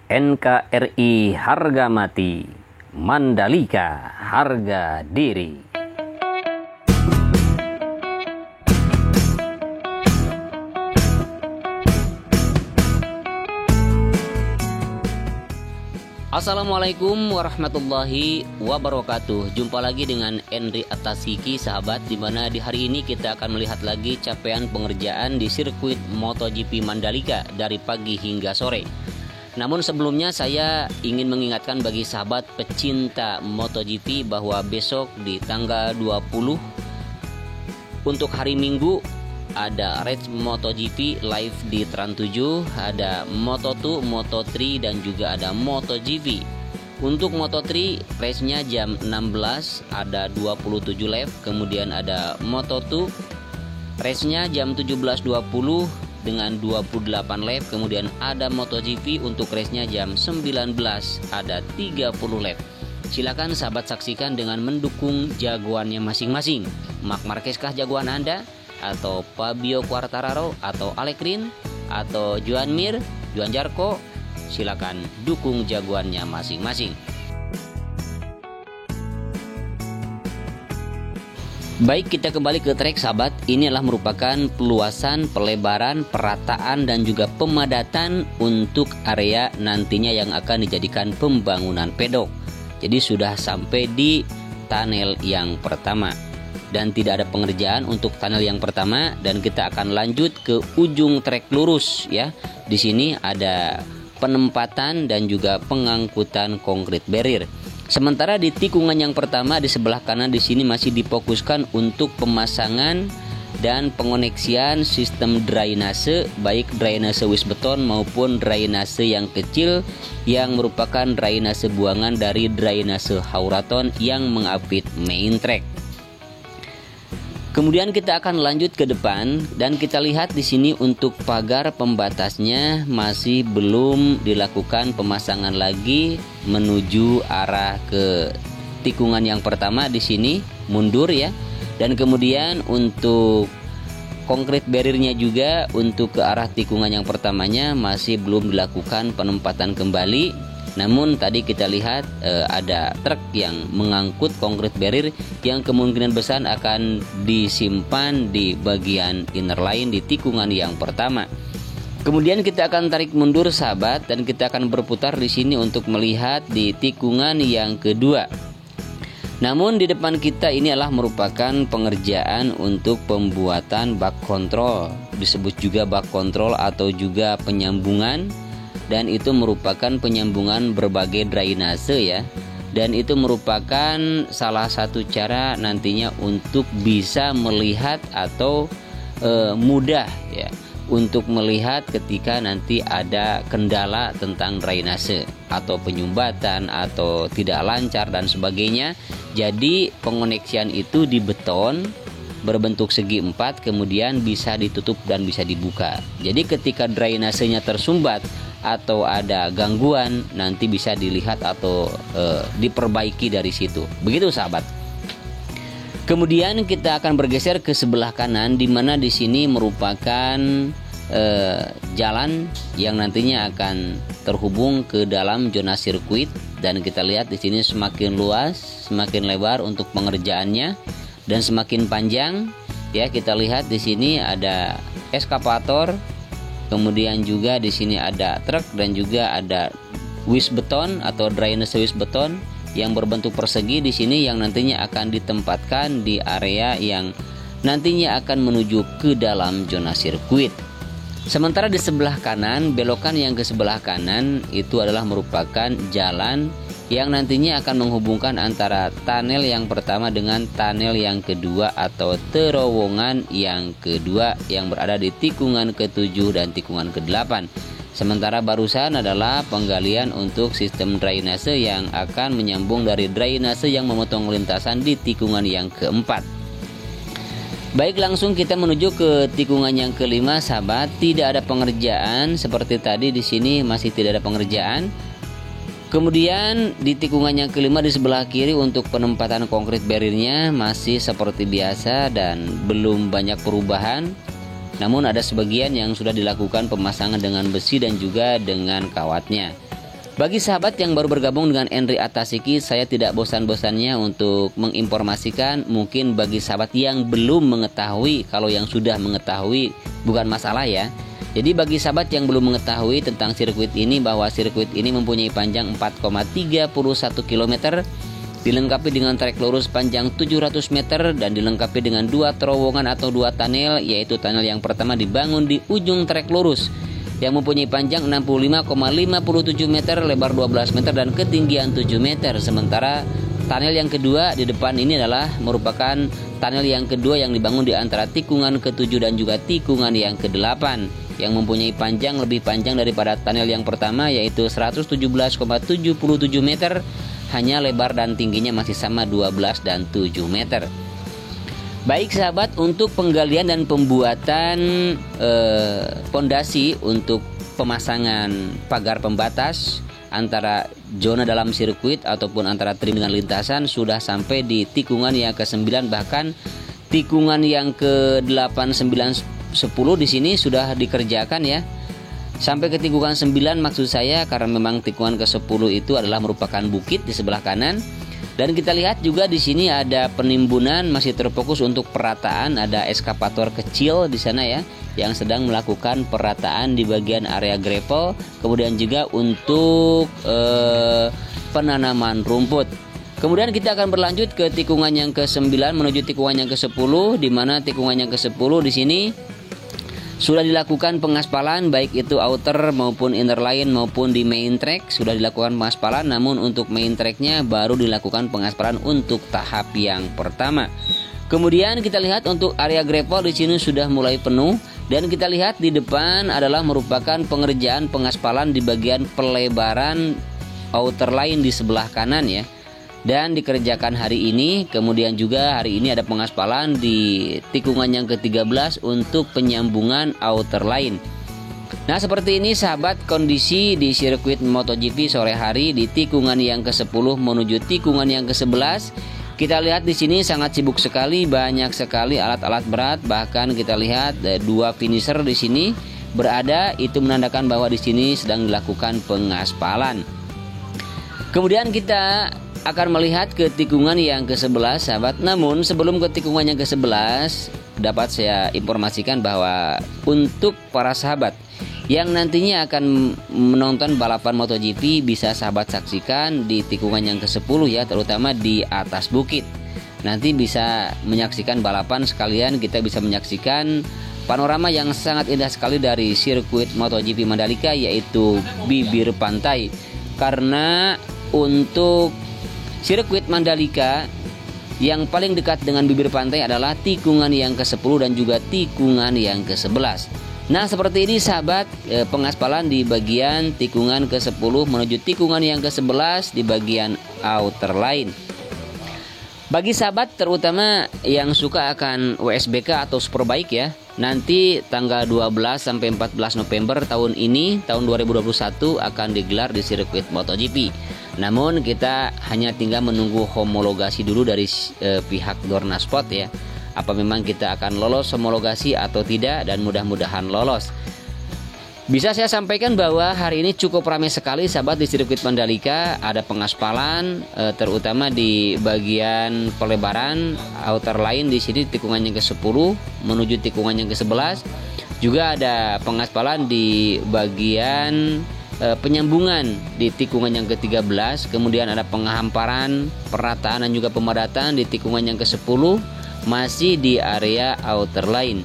NKRI harga mati, Mandalika harga diri. Assalamualaikum warahmatullahi wabarakatuh. Jumpa lagi dengan Endri Atasiki, sahabat, dimana di hari ini kita akan melihat lagi capaian pengerjaan di sirkuit MotoGP Mandalika dari pagi hingga sore. Namun sebelumnya saya ingin mengingatkan bagi sahabat pecinta MotoGP bahwa besok di tanggal 20 untuk hari Minggu ada race MotoGP live di Trans7, ada Moto2, Moto3 dan juga ada MotoGP. Untuk Moto3 race-nya jam 16 ada 27 lap, kemudian ada Moto2 race-nya jam 17.20 dengan 28 lap, kemudian ada MotoGP untuk race-nya jam 19 ada 30 lap. Silakan sahabat saksikan dengan mendukung jagoannya masing-masing. Marc Marquez kah jagoan Anda? Atau Fabio Quartararo, atau Alex Rins, atau Joan Mir, Johan Zarco? Silakan dukung jagoannya masing-masing. Baik, kita kembali ke trek, sahabat. Ini adalah merupakan peluasan, pelebaran, perataan dan juga pemadatan untuk area nantinya yang akan dijadikan pembangunan pedok. Jadi sudah sampai di tunnel yang pertama. Dan tidak ada pengerjaan untuk tunnel yang pertama, dan kita akan lanjut ke ujung trek lurus ya. Di sini ada penempatan dan juga pengangkutan konkrit barrier. Sementara di tikungan yang pertama di sebelah kanan di sini masih difokuskan untuk pemasangan dan pengoneksian sistem drainase, baik drainase wisbeton maupun drainase yang kecil yang merupakan drainase buangan dari drainase hauraton yang mengapit main track. Kemudian kita akan lanjut ke depan dan kita lihat di sini untuk pagar pembatasnya masih belum dilakukan pemasangan lagi menuju arah ke tikungan yang pertama di sini mundur ya. Dan kemudian untuk konkrit barriernya juga untuk ke arah tikungan yang pertamanya masih belum dilakukan penempatan kembali. Namun tadi kita lihat ada truk yang mengangkut konkrit barrier yang kemungkinan besar akan disimpan di bagian inner line di tikungan yang pertama. Kemudian kita akan tarik mundur, sahabat, dan kita akan berputar di sini untuk melihat di tikungan yang kedua. Namun di depan kita ini adalah merupakan pengerjaan untuk pembuatan bak kontrol, disebut juga bak kontrol atau juga penyambungan. Dan itu merupakan penyambungan berbagai drainase ya. Dan itu merupakan salah satu cara nantinya untuk bisa melihat atau mudah ya untuk melihat ketika nanti ada kendala tentang drainase atau penyumbatan atau tidak lancar dan sebagainya. Jadi pengoneksian itu di beton berbentuk segi 4 kemudian bisa ditutup dan bisa dibuka. Jadi ketika drainasenya tersumbat atau ada gangguan nanti bisa dilihat atau diperbaiki dari situ. Begitu, sahabat. Kemudian kita akan bergeser ke sebelah kanan di mana di sini merupakan jalan yang nantinya akan terhubung ke dalam zona sirkuit, dan kita lihat di sini semakin luas, semakin lebar untuk pengerjaannya dan semakin panjang ya. Kita lihat di sini ada eskavator. Kemudian juga di sini ada truk dan juga ada wisbeton atau drainase wisbeton yang berbentuk persegi di sini yang nantinya akan ditempatkan di area yang nantinya akan menuju ke dalam zona sirkuit. Sementara di sebelah kanan, belokan yang ke sebelah kanan itu adalah merupakan jalan yang nantinya akan menghubungkan antara tunnel yang pertama dengan tunnel yang kedua atau terowongan yang kedua yang berada di tikungan ke-7 dan tikungan ke-8. Sementara barusan adalah penggalian untuk sistem drainase yang akan menyambung dari drainase yang memotong lintasan di tikungan yang ke-4. Baik, langsung kita menuju ke tikungan yang ke-5, sahabat. Tidak ada pengerjaan seperti tadi, di sini masih tidak ada pengerjaan. Kemudian di tikungan yang ke-5 di sebelah kiri untuk penempatan konkrit barriernya masih seperti biasa dan belum banyak perubahan. Namun ada sebagian yang sudah dilakukan pemasangan dengan besi dan juga dengan kawatnya. Bagi sahabat yang baru bergabung dengan Henry Atasiki, saya tidak bosan-bosannya untuk menginformasikan. Mungkin bagi sahabat yang belum mengetahui, kalau yang sudah mengetahui bukan masalah ya. Jadi bagi sahabat yang belum mengetahui tentang sirkuit ini, bahwa sirkuit ini mempunyai panjang 4,31 km, dilengkapi dengan trek lurus panjang 700 meter dan dilengkapi dengan 2 terowongan atau 2 tunnel, yaitu tunnel yang pertama dibangun di ujung trek lurus yang mempunyai panjang 65,57 meter, lebar 12 meter dan ketinggian 7 meter. Sementara tunnel yang kedua di depan ini adalah merupakan tunnel yang kedua yang dibangun di antara tikungan ke-7 dan juga tikungan yang ke-8, yang mempunyai panjang lebih panjang daripada tunnel yang pertama, yaitu 117,77 meter, hanya lebar dan tingginya masih sama 12 dan 7 meter. Baik sahabat, untuk penggalian dan pembuatan pondasi untuk pemasangan pagar pembatas antara zona dalam sirkuit ataupun antara trim dengan lintasan sudah sampai di tikungan yang ke-9, bahkan tikungan yang ke-8, 9, 10 di sini sudah dikerjakan ya. Sampai ke tikungan 9 maksud saya, karena memang tikungan ke-10 itu adalah merupakan bukit di sebelah kanan. Dan kita lihat juga di sini ada penimbunan, masih terfokus untuk perataan, ada eskavator kecil di sana ya yang sedang melakukan perataan di bagian area gravel, kemudian juga untuk penanaman rumput. Kemudian kita akan berlanjut ke tikungan yang ke-9 menuju tikungan yang ke-10, di mana tikungan yang ke-10 di sini sudah dilakukan pengaspalan, baik itu outer maupun inner line maupun di main track sudah dilakukan pengaspalan. Namun untuk main tracknya baru dilakukan pengaspalan untuk tahap yang pertama. Kemudian kita lihat untuk area gravel di sini sudah mulai penuh, dan kita lihat di depan adalah merupakan pengerjaan pengaspalan di bagian pelebaran outer line di sebelah kanan ya. Dan dikerjakan hari ini. Kemudian juga hari ini ada pengaspalan di tikungan yang ke-13 untuk penyambungan outer line. Nah, seperti ini sahabat kondisi di sirkuit MotoGP sore hari di tikungan yang ke-10 menuju tikungan yang ke-11. Kita lihat di sini sangat sibuk sekali, banyak sekali alat-alat berat, bahkan kita lihat 2 finisher di sini berada, itu menandakan bahwa di sini sedang dilakukan pengaspalan. Kemudian kita akan melihat ke tikungan yang ke-11 sahabat. Namun sebelum ke tikungan yang ke-11, dapat saya informasikan bahwa untuk para sahabat yang nantinya akan menonton balapan MotoGP, bisa sahabat saksikan di tikungan yang ke-10 ya, terutama di atas bukit. Nanti bisa menyaksikan balapan, sekalian kita bisa menyaksikan panorama yang sangat indah sekali dari sirkuit MotoGP Mandalika, yaitu bibir pantai. Karena untuk sirkuit Mandalika yang paling dekat dengan bibir pantai adalah tikungan yang ke-10 dan juga tikungan yang ke-11. Nah, seperti ini sahabat pengaspalan di bagian tikungan ke-10 menuju tikungan yang ke-11 di bagian outer line. Bagi sahabat terutama yang suka akan WSBK atau Superbike ya, nanti tanggal 12 sampai 14 November tahun ini, tahun 2021 akan digelar di sirkuit MotoGP. Namun kita hanya tinggal menunggu homologasi dulu dari pihak Dorna Sport ya. Apa memang kita akan lolos homologasi atau tidak, dan mudah-mudahan lolos. Bisa saya sampaikan bahwa hari ini cukup ramai sekali sahabat di sirkuit Mandalika. Ada pengaspalan terutama di bagian pelebaran outer line di sini tikungan yang ke-10 menuju tikungan yang ke-11. Juga ada pengaspalan di bagian penyambungan di tikungan yang ke-13. Kemudian ada penghamparan, perataan dan juga pemadatan di tikungan yang ke-10 masih di area outer line.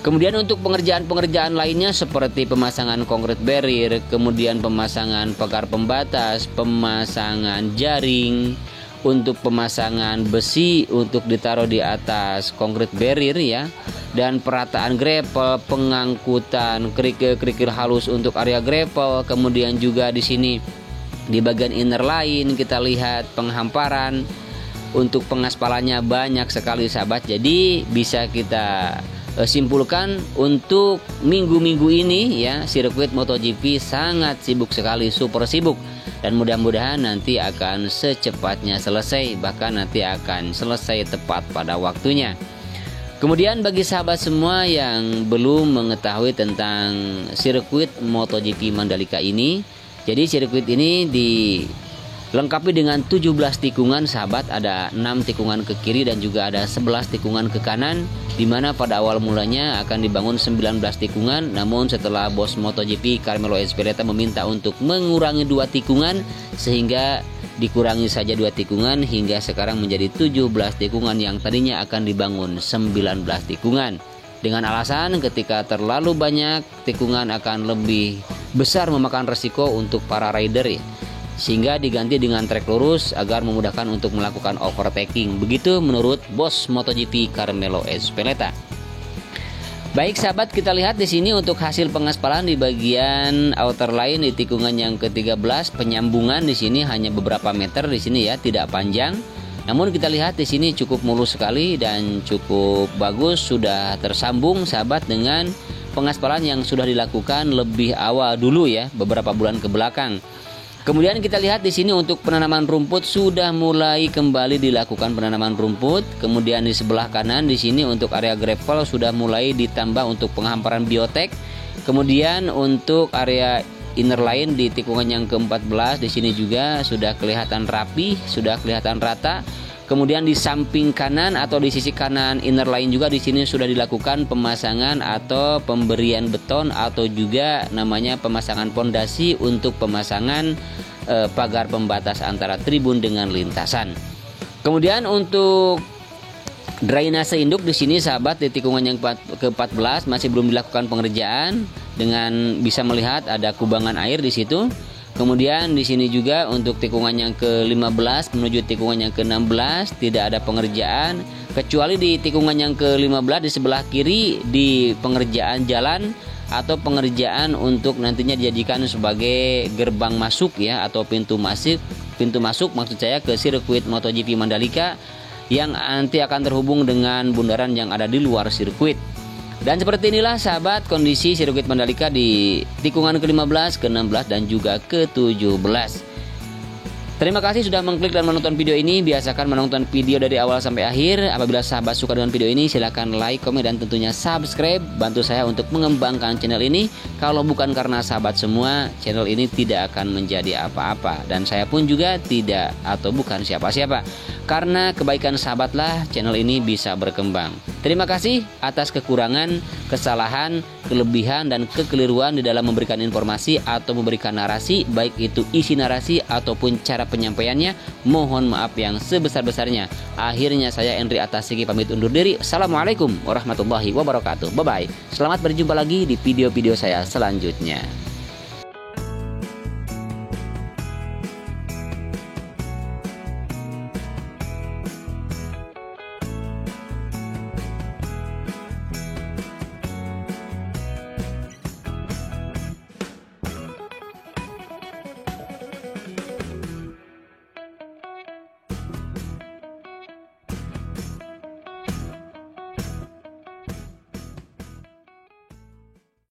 Kemudian untuk pengerjaan-pengerjaan lainnya seperti pemasangan concrete barrier, kemudian pemasangan pagar pembatas, pemasangan jaring, untuk pemasangan besi untuk ditaruh di atas concrete barrier ya, dan perataan gravel, pengangkutan kerikil-kerikil halus untuk area gravel. Kemudian juga di sini di bagian inner line kita lihat penghamparan. Untuk pengaspalannya banyak sekali sahabat. Jadi bisa kita simpulkan untuk minggu-minggu ini ya, sirkuit MotoGP sangat sibuk sekali, super sibuk, dan mudah-mudahan nanti akan secepatnya selesai, bahkan nanti akan selesai tepat pada waktunya. Kemudian bagi sahabat semua yang belum mengetahui tentang sirkuit MotoGP Mandalika ini, Jadi sirkuit ini dilengkapi dengan 17 tikungan sahabat, ada 6 tikungan ke kiri dan juga ada 11 tikungan ke kanan, dimana pada awal mulanya akan dibangun 19 tikungan, namun setelah bos MotoGP Carmelo Ezpeleta meminta untuk mengurangi 2 tikungan, sehingga dikurangi saja 2 tikungan hingga sekarang menjadi 17 tikungan yang tadinya akan dibangun 19 tikungan. Dengan alasan ketika terlalu banyak tikungan akan lebih besar memakan resiko untuk para rider ya, sehingga diganti dengan trek lurus agar memudahkan untuk melakukan overtaking. Begitu menurut bos MotoGP Carmelo Ezpeleta. Baik sahabat, kita lihat di sini untuk hasil pengaspalan di bagian outer line di tikungan yang ke-13, penyambungan di sini hanya beberapa meter di sini ya, tidak panjang. Namun kita lihat di sini cukup mulus sekali dan cukup bagus, sudah tersambung sahabat dengan pengaspalan yang sudah dilakukan lebih awal dulu ya, beberapa bulan ke belakang. Kemudian kita lihat di sini untuk penanaman rumput sudah mulai kembali dilakukan penanaman rumput. Kemudian di sebelah kanan di sini untuk area gravel sudah mulai ditambah untuk penghamparan biotek. Kemudian untuk area inner line di tikungan yang ke-14 di sini juga sudah kelihatan rapi, sudah kelihatan rata. Kemudian di samping kanan atau di sisi kanan inner line juga di sini sudah dilakukan pemasangan atau pemberian beton atau juga namanya pemasangan pondasi untuk pemasangan pagar pembatas antara tribun dengan lintasan. Kemudian untuk drainase induk di sini sahabat di tikungan yang ke-14 masih belum dilakukan pengerjaan, dengan bisa melihat ada kubangan air di situ. Kemudian di sini juga untuk tikungan yang ke-15 menuju tikungan yang ke-16 tidak ada pengerjaan, kecuali di tikungan yang ke-15 di sebelah kiri di pengerjaan jalan atau pengerjaan untuk nantinya dijadikan sebagai gerbang masuk ya, atau pintu masuk maksud saya ke sirkuit MotoGP Mandalika yang nanti akan terhubung dengan bundaran yang ada di luar sirkuit. Dan seperti inilah sahabat kondisi sirkuit Mandalika di tikungan ke-15, ke-16 dan juga ke-17. Terima kasih sudah mengklik dan menonton video ini. Biasakan menonton video dari awal sampai akhir. Apabila sahabat suka dengan video ini, silahkan like, komen, dan tentunya subscribe. Bantu saya untuk mengembangkan channel ini. Kalau bukan karena sahabat semua, channel ini tidak akan menjadi apa-apa. Dan saya pun juga tidak atau bukan siapa-siapa. Karena kebaikan sahabatlah channel ini bisa berkembang. Terima kasih atas kekurangan, kesalahan, kelebihan, dan kekeliruan di dalam memberikan informasi atau memberikan narasi, baik itu isi narasi ataupun cara penyampaiannya. Mohon maaf yang sebesar-besarnya. Akhirnya saya Endri Atasiki pamit undur diri. Assalamualaikum warahmatullahi wabarakatuh. Bye-bye. Selamat berjumpa lagi di video-video saya selanjutnya.